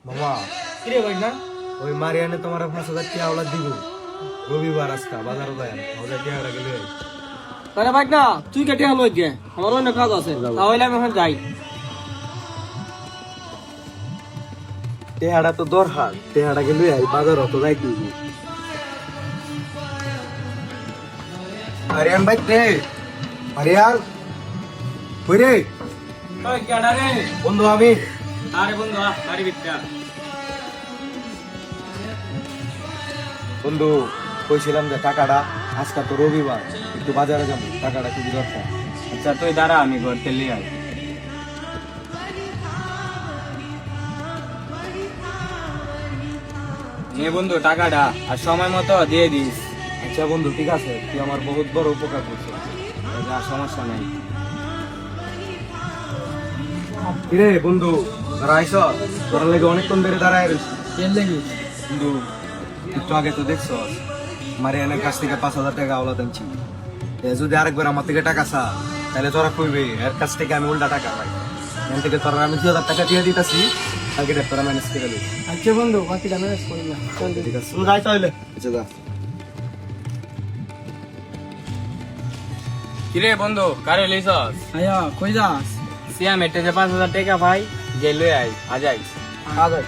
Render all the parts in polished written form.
মামা কিরে ভাই না ওই মারিয়ানে তোমার 5,000 টাকা আওলা দিব রবিবার আজকা বাজার যায় ওদের টাকাটা গেলে তাহলে ভাই না তুই কেটে হলো গিয়ে আমার অন্য কাজ আছে তাহলে আমি এখন যাই। টাকাটা তো দরকার টাকাটা গেলে এই বাজার অত যাই দিব মারিয়ান ভাই তে মারিয়ান কই রে ওই কেডা রে? বন্ধু আমি আরে বন্ধু আরে বিটটা বন্ধু কইছিলাম যে টাকাটা আজকে তো রবিবার একটু বাজারে যাবো টাকাটা খুবই দরকার। আচ্ছা তুই দাঁড়া আমি ঘরতে লিয়ে আই। নে বন্ধু টাকাটা আর সময় মতো দিয়ে দিস। আচ্ছা বন্ধু ঠিক আছে তুই আমার বহুত বড় উপকার করছিস আর সমস্যা নাই। কিরে বন্ধু তোরা আইস তোরা লাগে অনেকক্ষণ ধরে দাঁড়ায় রয়েছি কেন লাগি? বন্ধু একটু আগে তো দেখছ মারিয়ানের কাছ থেকে 5,000 টাকা আওলা দিচ্ছি যদি আরেকবার আমার থেকে টাকা চা তাহলে তোরা কইবে এর কাছ থেকে আমি উল্টা টাকা পাই এখান থেকে তোরা আমি 2,000 টাকা দিয়ে দিতেছি কালকে তোরা ম্যানেজ করে দিবি। আচ্ছা বন্ধু বাকিটা ম্যানেজ করি না। ঠিক আছে তুই যাই তাহলে আচ্ছা যা কিরে বন্ধু কারে লইছস? আয়া কই যাস? সিয়াম এতে যে 5,000 টাকা ভাই যে লই আই আজাই। আগে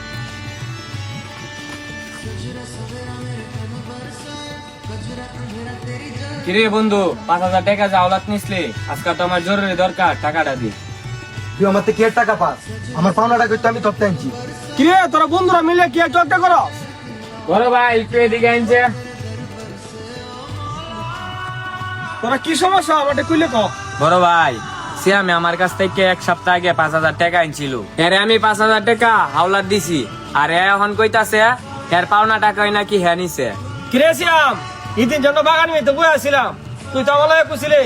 কিরে বন্ধু 5,000 টাকা জাওলাত নিসলে আজকে তো আমার জরুরি দরকার টাকাটা দি। তুই আমার থেকে কি এর টাকা পাস আমার পাওনা টাকা তো আমি তোর টানছি কিরে তোরা বন্ধুরা মিলে কি চর্চা করো? বড় ভাই একটু এদিকে আনছে। তোরা কি সমস্যা আমাকে কইলে কও। বড় ভাই সিয়ামে আমার কাছ থেকে এক সপ্তাহ আগে 5,000 টাকা আনছিল এর আমি 5,000 টাকা হাওলাত দিছি আর এ এখন কইতাছে এর পাওনা টাকাই নাকি হে নিছে। কিরে সিয়াম ইদিন জন্য বাগান মেতে বই আসছিলাম তুই তো আমাকে কইছিলি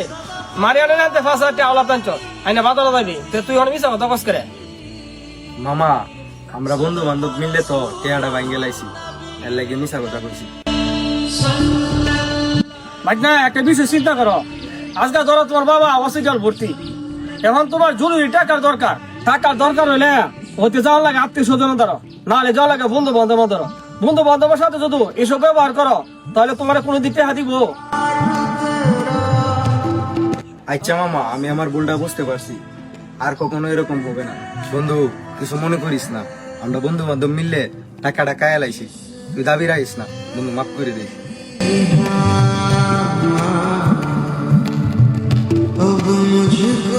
মারিয়ানে নাতে 5,000 টাকা হাওলাত আনছ আইনা বাদল যাবি তে তুই এখন মিছা কথা কস করে। মামা আমরা বন্ধু বান্ধব মিললে তো টেয়াটা ভাঙ্গে লাইছি এর লাগে মিশা কথা কইছি ভাই না একটা বিষয় চিন্তা করো আজকে ধরো তোমার বাবা হসপিটাল ভর্তি এখন তোমার জরুরি টাকার দরকার হইলে হতে যাওয়ার লাগে আত্মীয় স্বজন ধরো নাহলে যাওয়া লাগে বন্ধু বান্ধব ধরো বন্ধু বান্ধবের সাথে যদি এসব ব্যবহার করো তাহলে তোমার কোনো দিক টাকা দিব। আচ্ছা মামা আমি আমার ভুলটা বুঝতে পারছি আর কখনো এরকম হবে না বন্ধু কিছু মনে করিস না আমরা বন্ধু বান্ধব মিললে টাকাটা কায়া লাইছি তুই দাবি রাখিস না বন্ধু মাফ করে দিস अब मुझको